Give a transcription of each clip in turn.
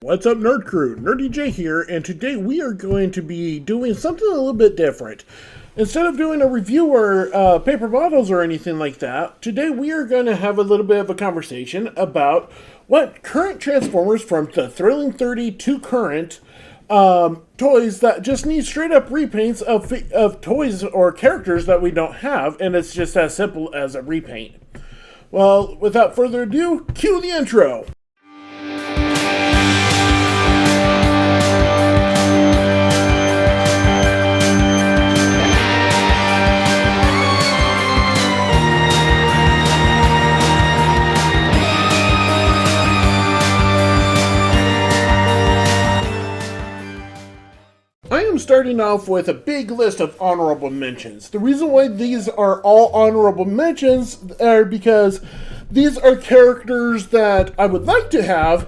What's up, Nerd Crew? Nurdie J here, and today we are going to be doing something a little bit different. Instead of doing a review or paper models or anything like that, today we are going to have a little bit of a conversation about what current Transformers from the Thrilling 30 to current toys that just need straight up repaints of toys or characters that we don't have, and it's just as simple as a repaint. Well, without further ado, cue the intro! I am starting off with a big list of honorable mentions. The reason why these are all honorable mentions are because these are characters that I would like to have,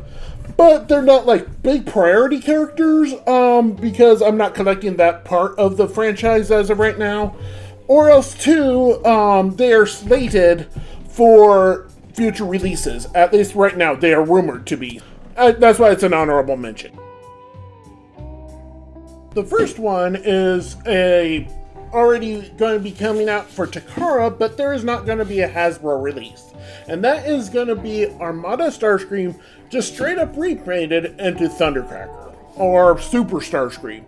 but they're not like big priority characters because I'm not collecting that part of the franchise as of right now. Or else too, they are slated for future releases. At least right now, they are rumored to be. That's why it's an honorable mention. The first one is already going to be coming out for Takara, but there is not going to be a Hasbro release. And that is going to be Armada Starscream just straight up repainted into Thundercracker, or Super Starscream.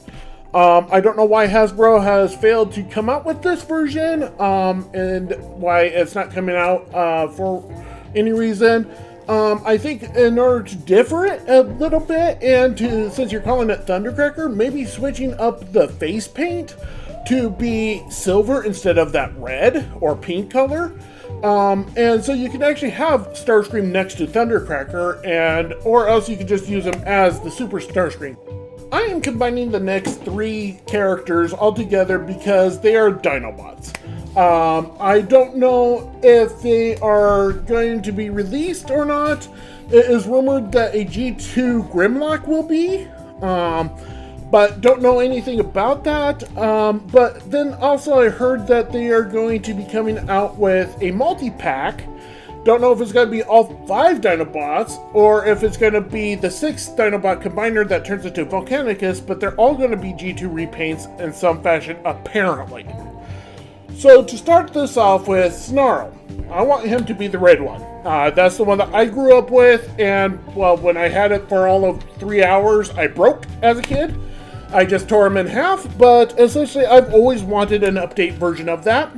I don't know why Hasbro has failed to come out with this version, and why it's not coming out for any reason. I think in order to differ it a little bit, and since you're calling it Thundercracker, maybe switching up the face paint to be silver instead of that red or pink color. And so you can actually have Starscream next to Thundercracker, or else you can just use them as the Super Starscream. I am combining the next three characters all together because they are Dinobots. I don't know if they are going to be released or not. It is rumored that a G2 Grimlock will be, but don't know anything about that. But then also I heard that they are going to be coming out with a multi-pack. Don't know if it's going to be all 5 Dinobots, or if it's going to be the 6th Dinobot combiner that turns into Volcanicus, but they're all going to be G2 repaints in some fashion, apparently. So to start this off with, Snarl. I want him to be the red one. That's the one that I grew up with, and, well, when I had it for all of 3 hours, I broke as a kid. I just tore him in half, but essentially I've always wanted an update version of that.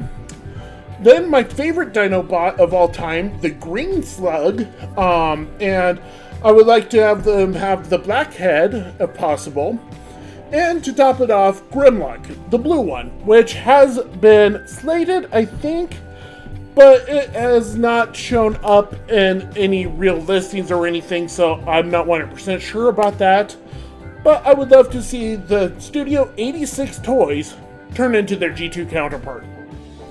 Then my favorite Dinobot of all time, the Green Slug, and I would like to have them have the black head, if possible. And to top it off, Grimlock, the blue one, which has been slated, I think, but it has not shown up in any real listings or anything, so I'm not 100% sure about that. But I would love to see the Studio 86 toys turn into their G2 counterpart.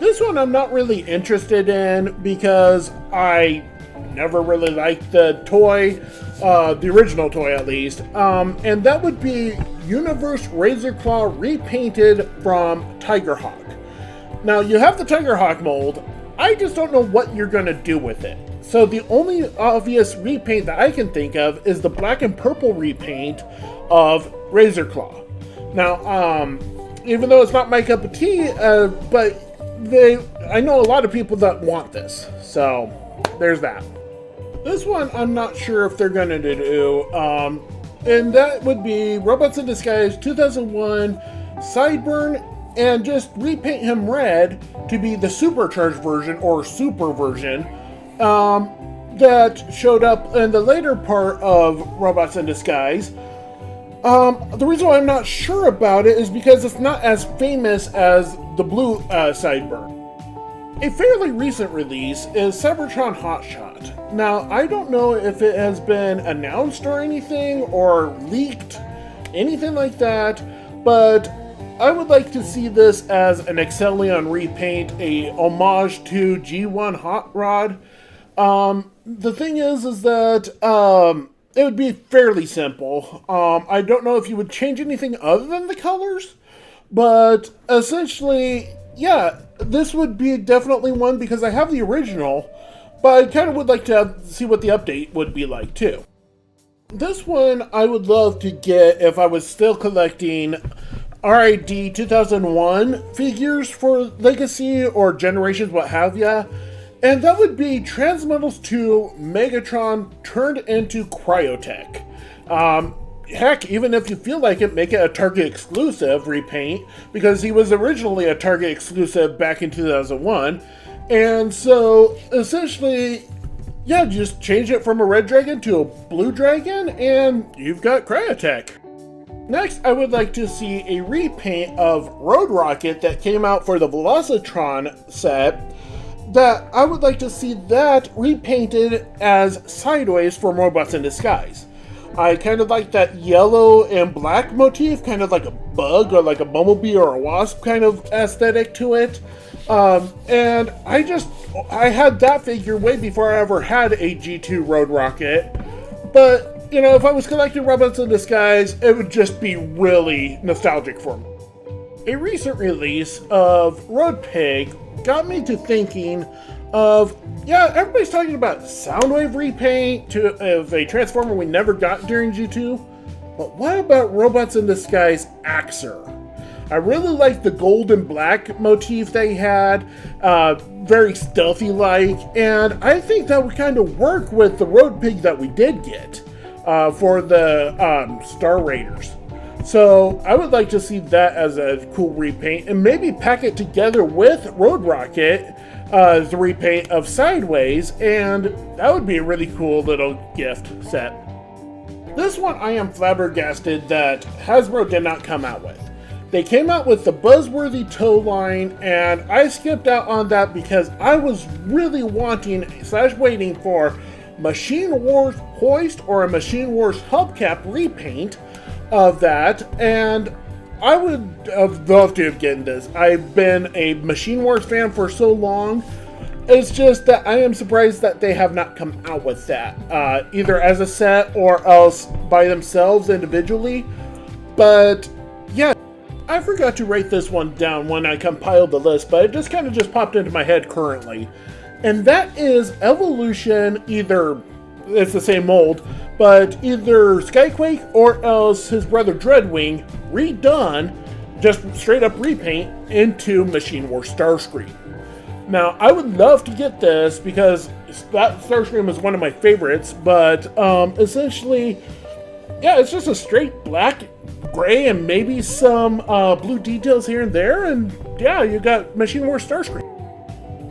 This one I'm not really interested in because I never really liked the toy, the original toy at least, and that would be Universe Razorclaw repainted from Tigerhawk. Now, you have the Tigerhawk mold, I just don't know what you're going to do with it. So the only obvious repaint that I can think of is the black and purple repaint of Razorclaw. Now, even though it's not my cup of tea, but I know a lot of people that want this, so there's that. This one I'm not sure if they're going to do, and that would be Robots in Disguise 2001 Sideburn, and just repaint him red to be the supercharged version or super version that showed up in the later part of Robots in Disguise. The reason why I'm not sure about it is because it's not as famous as the blue Sideburn. A fairly recent release is Cybertron Hotshot. Now, I don't know if it has been announced or anything, or leaked, anything like that, but I would like to see this as an Excellion repaint, a homage to G1 Hot Rod. The thing is that it would be fairly simple. I don't know if you would change anything other than the colors, but essentially, yeah, this would be definitely one because I have the original, but I kind of would like to see what the update would be like too. This one I would love to get if I was still collecting RID 2001 figures for Legacy or Generations, what have ya. And that would be Transmetals 2 Megatron turned into Cryotech. Heck, even if you feel like it, make it a Target exclusive repaint, because he was originally a Target exclusive back in 2001. And so, essentially, yeah, just change it from a red dragon to a blue dragon, and you've got Cryotech. Next, I would like to see a repaint of Road Rocket that came out for the Velocitron set. That I would like to see that repainted as Sideways from Robots in Disguise. I kind of like that yellow and black motif, kind of like a bug or like a bumblebee or a wasp kind of aesthetic to it. And I had that figure way before I ever had a G2 Road Rocket. But, you know, if I was collecting Robots in Disguise, it would just be really nostalgic for me. A recent release of Road Pig got me to thinking of, yeah, everybody's talking about Soundwave repaint of a Transformer we never got during G2, but what about Robots in Disguise Axer? I really like the gold and black motif they had, very stealthy-like, and I think that would kind of work with the Road Pig that we did get for the Star Raiders. So I would like to see that as a cool repaint, and maybe pack it together with Road Rocket, the repaint of Sideways, and that would be a really cool little gift set. This one I am flabbergasted that Hasbro did not come out with. They came out with the Buzzworthy tow line, and I skipped out on that because I was really waiting for Machine Wars Hoist or a Machine Wars Hubcap repaint of that, and I would have loved to have gotten this. I've been a Machine Wars fan for so long. It's just that I am surprised that they have not come out with that, either as a set or else by themselves individually. But yeah, I forgot to write this one down when I compiled the list, but it just kind of popped into my head currently. And that is Evolution, either it's the same mold, but either Skyquake or else his brother Dreadwing redone, just straight up repaint into Machine Wars Starscream. Now, I would love to get this because that Starscream is one of my favorites, but essentially, yeah, it's just a straight black, gray, and maybe some blue details here and there, and yeah, you got Machine Wars Starscream.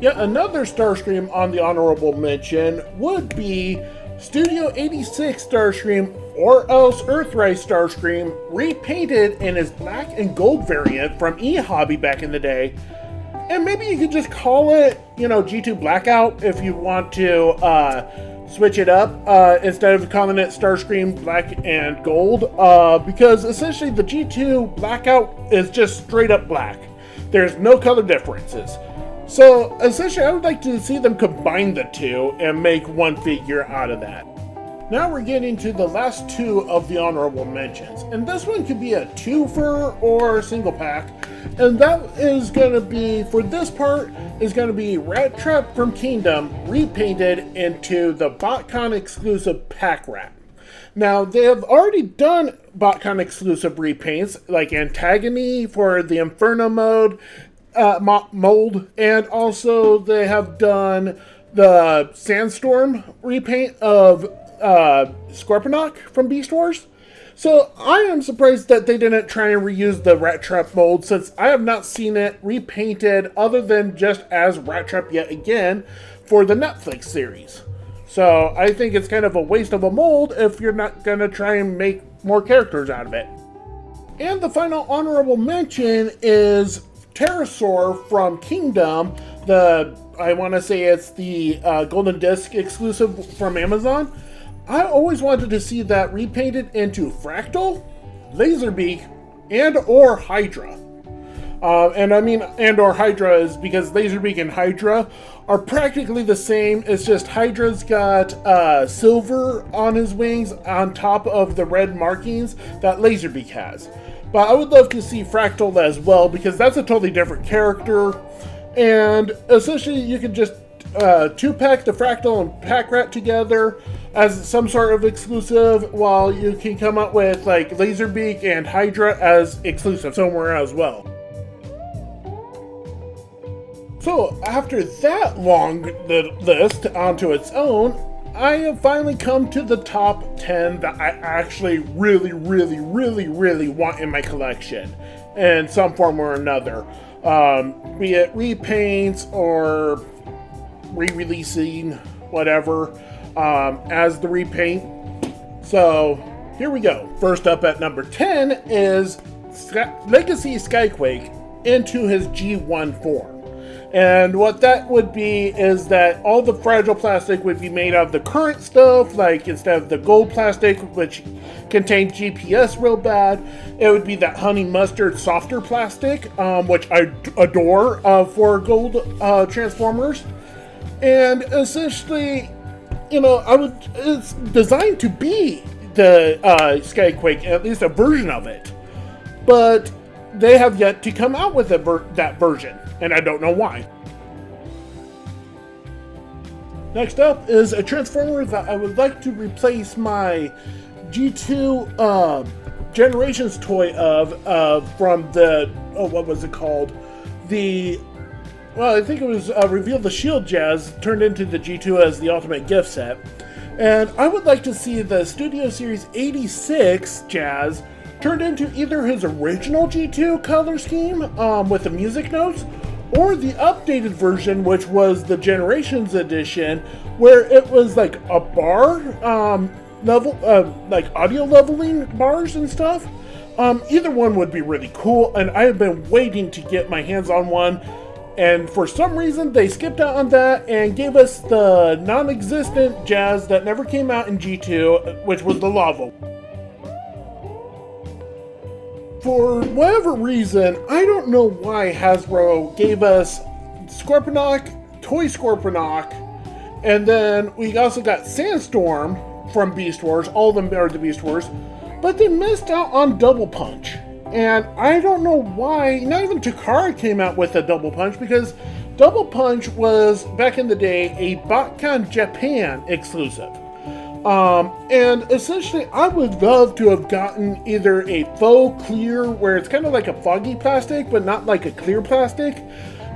Yeah, another Starscream on the honorable mention would be Studio 86 Starscream or else Earthrise Starscream repainted in his black and gold variant from eHobby back in the day. And maybe you could just call it, you know, G2 Blackout if you want to switch it up instead of calling it Starscream Black and Gold, because essentially the G2 Blackout is just straight up black. There's no color differences. So essentially I would like to see them combine the two and make one figure out of that. Now we're getting to the last two of the honorable mentions, and this one could be a twofer or a single pack, and that is going to be, for this part, is going to be Rat Trap from Kingdom repainted into the BotCon exclusive pack rat. Now, they have already done BotCon exclusive repaints, like Antagony for the Inferno mode, mold, and also they have done the Sandstorm repaint of Scorponok from Beast Wars. So I am surprised that they didn't try and reuse the Rat Trap mold, since I have not seen it repainted other than just as Rat Trap yet again for the Netflix series. So I think it's kind of a waste of a mold if you're not going to try and make more characters out of it. And the final honorable mention is Pterosaur from Kingdom. I want to say it's the Golden Disc exclusive from Amazon. I always wanted to see that repainted into Fractal, Laserbeak, and or Hydra. And I mean and or Hydra is because Laserbeak and Hydra are practically the same. It's just Hydra's got silver on his wings on top of the red markings that Laserbeak has. But I would love to see Fractal as well, because that's a totally different character. And essentially you can just two-pack the Fractal and Pack Rat together, as some sort of exclusive, while you can come up with like Laserbeak and Hydra as exclusive somewhere as well. So after that long list onto its own, I have finally come to the top 10 that I actually really want in my collection in some form or another. Be it repaints or re-releasing, whatever, as the repaint. So here we go. First up at number 10 is Legacy Skyquake into his G1 form. And what that would be is that all the fragile plastic would be made out of the current stuff, like instead of the gold plastic, which contained GPS real bad, it would be that honey mustard softer plastic, which I adore for gold Transformers. And essentially, you know, it's designed to be the Skyquake, at least a version of it. But they have yet to come out with that version, and I don't know why. Next up is a Transformer that I would like to replace my G2 Generations toy of from the, what was it called? I think it was Reveal the Shield Jazz turned into the G2 as the ultimate gift set. And I would like to see the Studio Series 86 Jazz turned into either his original G2 color scheme with the music notes, or the updated version, which was the Generations edition, where it was like a bar level, like audio leveling bars and stuff. Either one would be really cool, and I have been waiting to get my hands on one. And for some reason, they skipped out on that and gave us the non-existent Jazz that never came out in G2, which was the Lava. For whatever reason, I don't know why Hasbro gave us Scorponok, Toy Scorponok, and then we also got Sandstorm from Beast Wars. All of them are the Beast Wars, but they missed out on Double Punch. And I don't know why, not even Takara came out with a Double Punch, because Double Punch was, back in the day, a BotCon Japan exclusive. And essentially, I would love to have gotten either a faux clear, where it's kind of like a foggy plastic, but not like a clear plastic,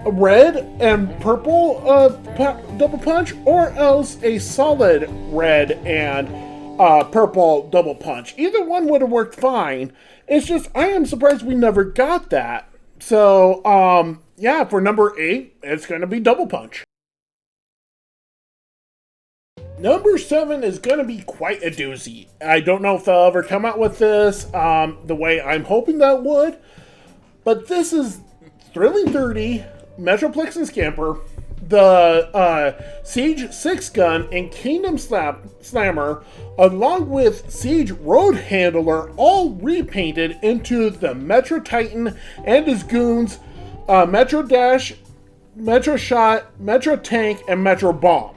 a red and purple Double Punch, or else a solid red and purple Double Punch. Either one would have worked fine. It's just, I am surprised we never got that. So, yeah, for number 8, it's going to be Double Punch. Number 7 is going to be quite a doozy. I don't know if they'll ever come out with this the way I'm hoping that would. But this is Thrilling 30, Metroplex and Scamper, the Siege 6-gun and Kingdom Slammer, along with Siege Road Handler, all repainted into the Metro Titan and his goons, Metro Dash, Metro Shot, Metro Tank, and Metro Bomb.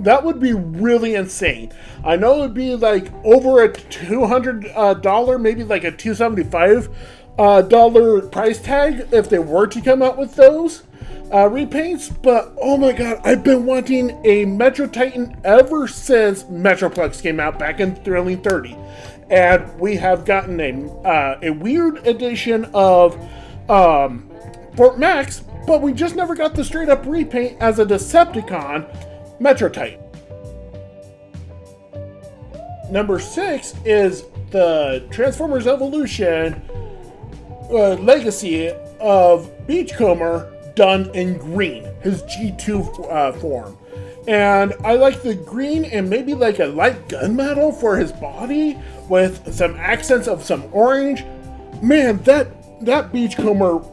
That would be really insane. I know it would be like over a $200, maybe like a $275 price tag if they were to come out with those repaints, but oh my god, I've been wanting a Metro Titan ever since Metroplex came out back in Thrilling 30. And we have gotten a weird edition of Fort Max, but we just never got the straight up repaint as a Decepticon Metro Titan. Number 6 is the Transformers Evolution Legacy of Beachcomber done in green, his G2 form. And I like the green and maybe like a light gunmetal for his body with some accents of some orange. Man, that Beachcomber,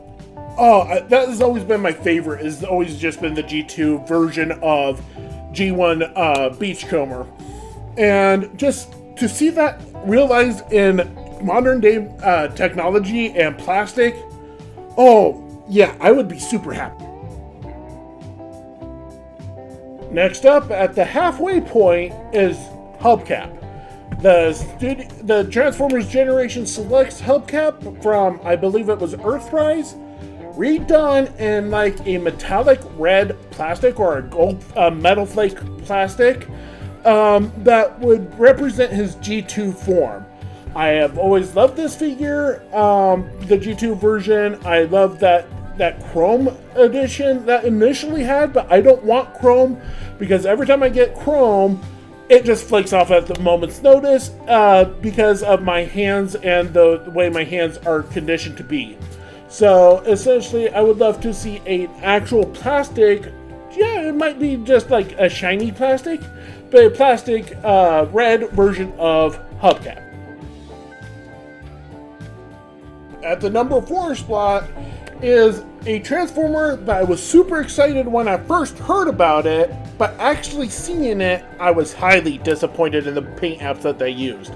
that has always been my favorite. It's always just been the G2 version of G1 Beachcomber. And just to see that realized in modern day technology and plastic, oh yeah, I would be super happy. Next up at the halfway point is Hubcap. The Transformers Generation Selects Hubcap from, I believe it was Earthrise, redone in like a metallic red plastic or a gold metal flake plastic. that would represent his G2 form. I have always loved this figure, the G2 version. I love that Chrome edition that initially had, but I don't want Chrome because every time I get Chrome, it just flakes off at the moment's notice because of my hands and the way my hands are conditioned to be. So essentially, I would love to see an actual plastic. Yeah, it might be just like a shiny plastic, but a plastic red version of Hubcap. At the number 4 spot is a Transformer that I was super excited when I first heard about it, but actually seeing it, I was highly disappointed in the paint apps that they used.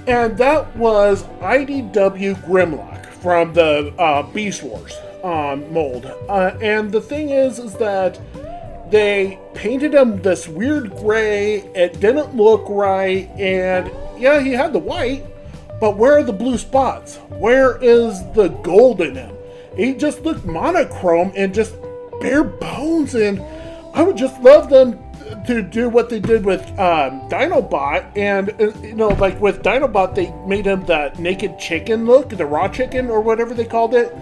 And that was IDW Grimlock from the Beast Wars mold. And the thing is that they painted him this weird gray, it didn't look right, and yeah, he had the white, but where are the blue spots? Where is the gold in him? He just looked monochrome and just bare bones, and I would just love them to do what they did with Dinobot, and like with Dinobot, they made him that naked chicken look, the raw chicken or whatever they called it,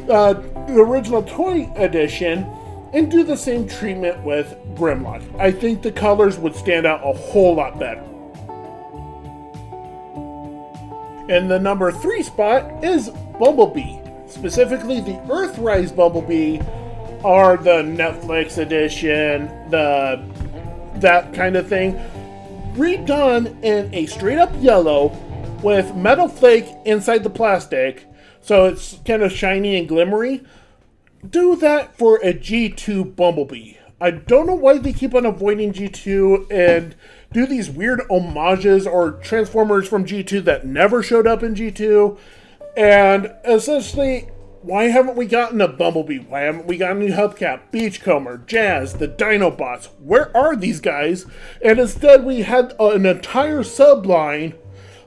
the original toy edition, and do the same treatment with Grimlock. I think the colors would stand out a whole lot better. And the number 3 spot is Bumblebee, specifically the Earthrise Bumblebee, or the Netflix edition, that kind of thing, redone in a straight up yellow with metal flake inside the plastic, so it's kind of shiny and glimmery. Do that for a G2 Bumblebee. I don't know why they keep on avoiding G2 and do these weird homages or Transformers from G2 that never showed up in G2. And essentially, why haven't we gotten a Bumblebee? Why haven't we gotten a Hubcap, Beachcomber, Jazz, the Dinobots? Where are these guys? And instead we had an entire subline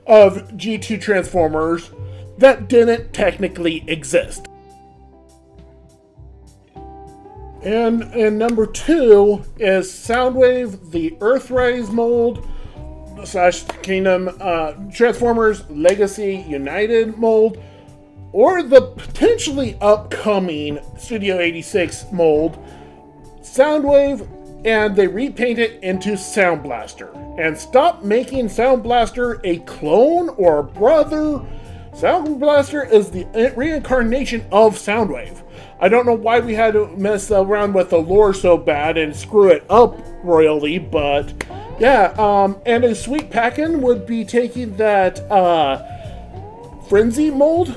of G2 Transformers that didn't technically exist. And number 2 is Soundwave, the Earthrise mold / Kingdom Transformers Legacy United mold, or the potentially upcoming Studio 86 mold, Soundwave, and they repaint it into Sound Blaster. And stop making Sound Blaster a clone or a brother. Sound Blaster is the reincarnation of Soundwave. I don't know why we had to mess around with the lore so bad and screw it up royally, but yeah, and a sweet pack-in would be taking that Frenzy mold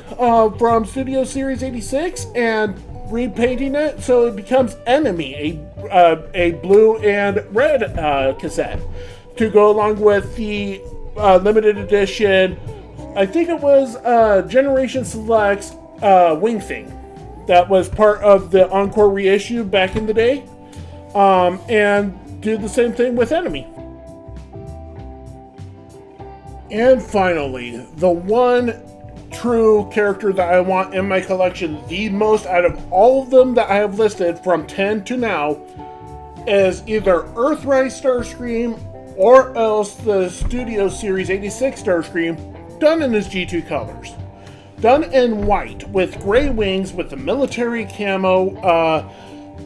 from Studio Series 86 and repainting it so it becomes Enemy, a blue and red cassette, to go along with the limited edition, I think it was Generation Select's Wing Thing. That was part of the Encore reissue back in the day, and do the same thing with Enemy. And finally, the one true character that I want in my collection the most out of all of them that I have listed from 10 to now is either Earthrise Starscream or else the Studio Series 86 Starscream done in his G2 colors. Done in white with gray wings with the military camo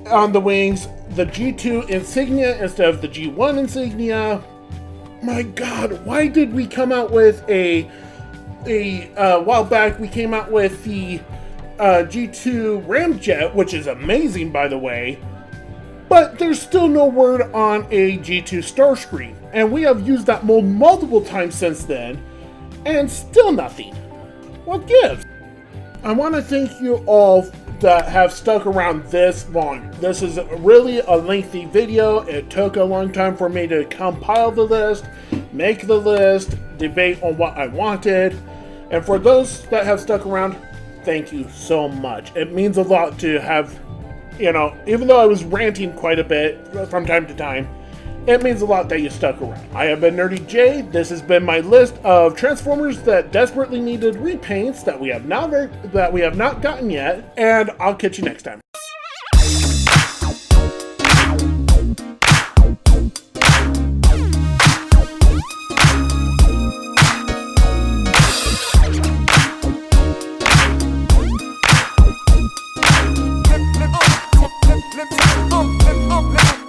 on the wings, the G2 insignia instead of the G1 insignia. My God, why did we come out with a while back we came out with the G2 Ramjet, which is amazing by the way, but there's still no word on a G2 Starscream, and we have used that mold multiple times since then, and still nothing. What gives? I want to thank you all that have stuck around this long. This is really a lengthy video. It took a long time for me to compile the list, make the list, debate on what I wanted. And for those that have stuck around, thank you so much. It means a lot to have, even though I was ranting quite a bit from time to time, it means a lot that you stuck around. I have been Nurdie J. This has been my list of Transformers that desperately needed repaints that we have not gotten yet, and I'll catch you next time. and unpack.